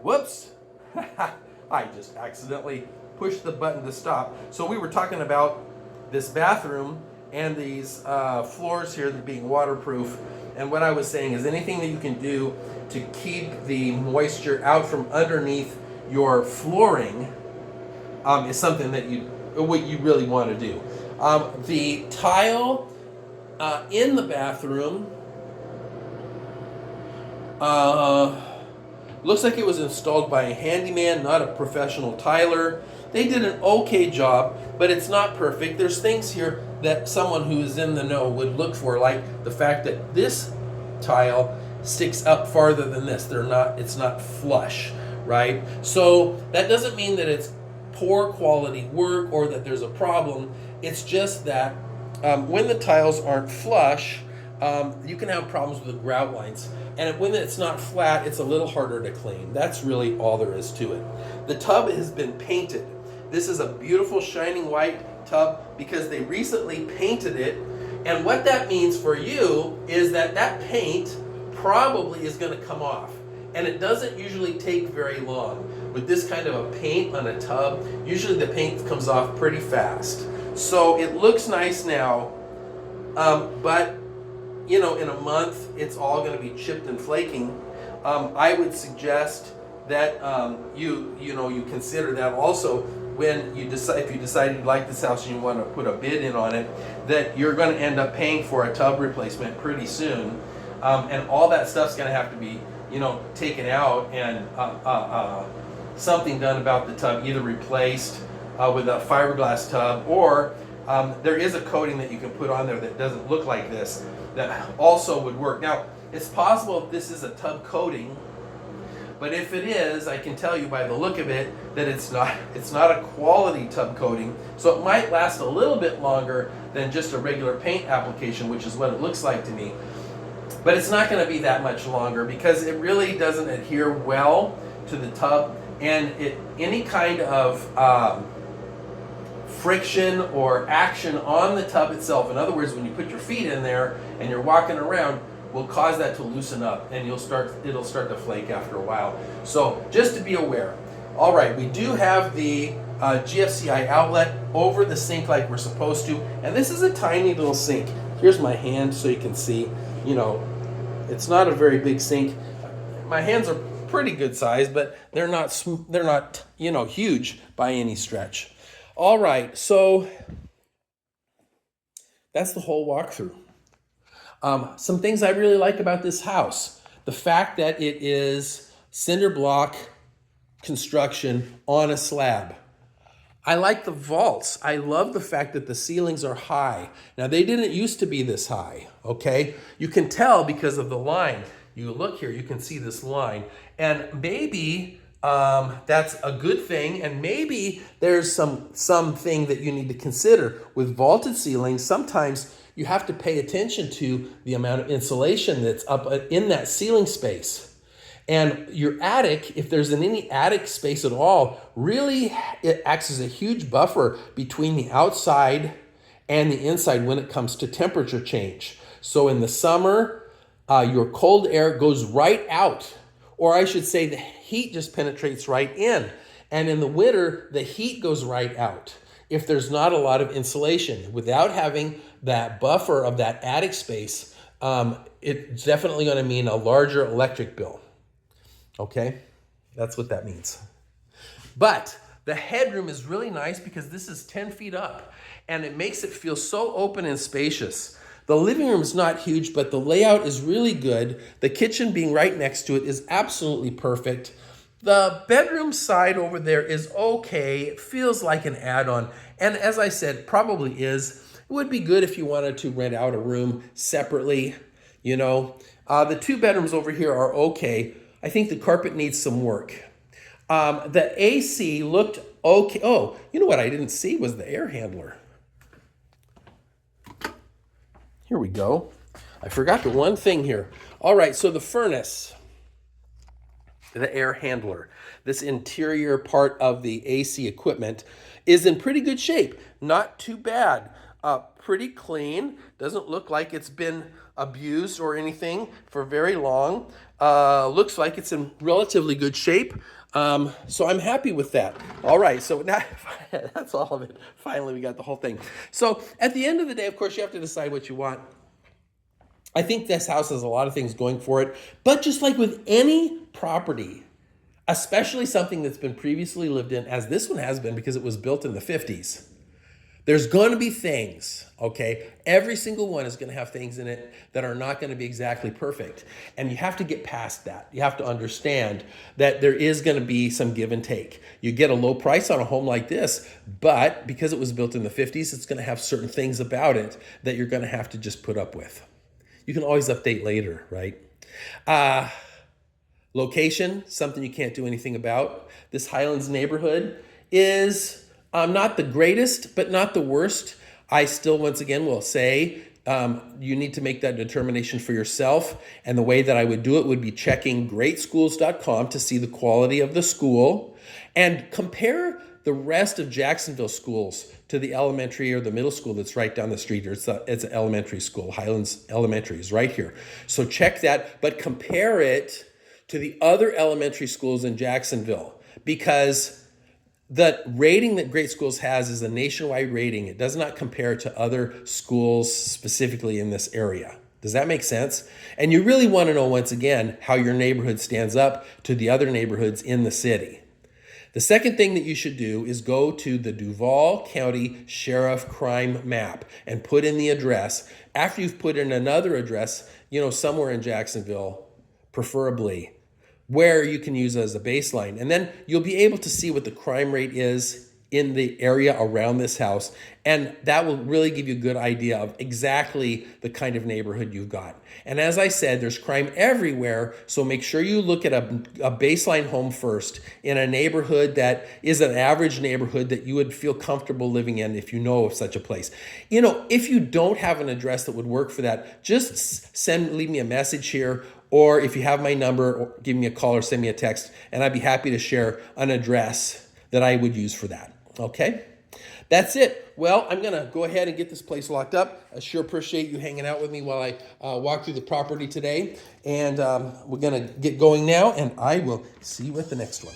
Whoops. I just accidentally pushed the button to stop. So we were talking about this bathroom and these floors here that being waterproof. And what I was saying is anything that you can do to keep the moisture out from underneath your flooring is something that you really want to do. The tile in the bathroom looks like it was installed by a handyman, not a professional tiler. They did an okay job, but it's not perfect. There's things here that someone who is in the know would look for, like the fact that this tile sticks up farther than this. It's not flush, right? So that doesn't mean that it's poor quality work or that there's a problem. It's just that when the tiles aren't flush, you can have problems with the grout lines. And when it's not flat, it's a little harder to clean. That's really all there is to it. The tub has been painted. This is a beautiful shining white tub because they recently painted it. And what that means for you is that that paint probably is going to come off. And it doesn't usually take very long. With this kind of a paint on a tub, usually the paint comes off pretty fast. So it looks nice now, but in a month, it's all going to be chipped and flaking. I would suggest that you consider that also when you decide, if you decide you like this house and you want to put a bid in on it, that you're going to end up paying for a tub replacement pretty soon, and all that stuff's going to have to be taken out and something done about the tub, either replaced with a fiberglass tub, or there is a coating that you can put on there that doesn't look like this that also would work. Now, it's possible if this is a tub coating, but if it is, I can tell you by the look of it that it's not a quality tub coating, so it might last a little bit longer than just a regular paint application, which is what it looks like to me. But it's not going to be that much longer because it really doesn't adhere well to the tub, and any kind of friction or action on the tub itself, in other words, when you put your feet in there and you're walking around, will cause that to loosen up, and it'll start to flake after a while. So just to be aware. All right, we do have the GFCI outlet over the sink like we're supposed to, and this is a tiny little sink. Here's my hand so you can see. It's not a very big sink. My hands are pretty good size, but they're not huge by any stretch. All right, so that's the whole walkthrough. Some things I really like about this house: the fact that it is cinder block construction on a slab. I like the vaults. I love the fact that the ceilings are high. Now, they didn't used to be this high, okay? You can tell because of the line. You look here, you can see this line. And maybe that's a good thing, and maybe there's something that you need to consider. With vaulted ceilings, sometimes you have to pay attention to the amount of insulation that's up in that ceiling space. And your attic, if there's any attic space at all, really it acts as a huge buffer between the outside and the inside when it comes to temperature change. So in the summer, your cold air goes right out, or I should say the heat just penetrates right in. And in the winter, the heat goes right out if there's not a lot of insulation. Without having that buffer of that attic space, it's definitely going to mean a larger electric bill. Okay, that's what that means. But the headroom is really nice because this is 10 feet up, and it makes it feel so open and spacious. The living room is not huge, but the layout is really good. The kitchen being right next to it is absolutely perfect. The bedroom side over there is okay. It feels like an add-on. And as I said, probably is. It would be good if you wanted to rent out a room separately, The two bedrooms over here are okay. I think the carpet needs some work. The AC looked okay. Oh, you know what I didn't see was the air handler. Here we go. I forgot the one thing here. All right, so the furnace, the air handler, this interior part of the AC equipment is in pretty good shape. Not too bad. Pretty clean. Doesn't look like it's been abused or anything for very long. Looks like it's in relatively good shape. So I'm happy with that. All right, so now that's all of it. Finally, we got the whole thing. So at the end of the day, of course, you have to decide what you want. I think this house has a lot of things going for it, but just like with any property, especially something that's been previously lived in, as this one has been because it was built in the 50s, there's going to be things, okay? Every single one is going to have things in it that are not going to be exactly perfect. And you have to get past that. You have to understand that there is going to be some give and take. You get a low price on a home like this, but because it was built in the 50s, it's going to have certain things about it that you're going to have to just put up with. You can always update later, right? Location, something you can't do anything about. This Highlands neighborhood is not the greatest, but not the worst. I still, once again, will say you need to make that determination for yourself. And the way that I would do it would be checking greatschools.com to see the quality of the school and compare the rest of Jacksonville schools to the elementary or the middle school that's right down the street. It's an elementary school. Highlands Elementary is right here. So check that, but compare it to the other elementary schools in Jacksonville, because the rating that Great Schools has is a nationwide rating. It does not compare to other schools specifically in this area. Does that make sense? And you really want to know, once again, how your neighborhood stands up to the other neighborhoods in the city. The second thing that you should do is go to the Duval County Sheriff Crime Map and put in the address. After you've put in another address, somewhere in Jacksonville, preferably, where you can use as a baseline. And then you'll be able to see what the crime rate is in the area around this house. And that will really give you a good idea of exactly the kind of neighborhood you've got. And as I said, there's crime everywhere. So make sure you look at a baseline home first in a neighborhood that is an average neighborhood that you would feel comfortable living in if you know of such a place. If you don't have an address that would work for that, just leave me a message here. Or if you have my number, or give me a call or send me a text, and I'd be happy to share an address that I would use for that. Okay? That's it. Well, I'm going to go ahead and get this place locked up. I sure appreciate you hanging out with me while I walk through the property today. And we're going to get going now, and I will see you at the next one.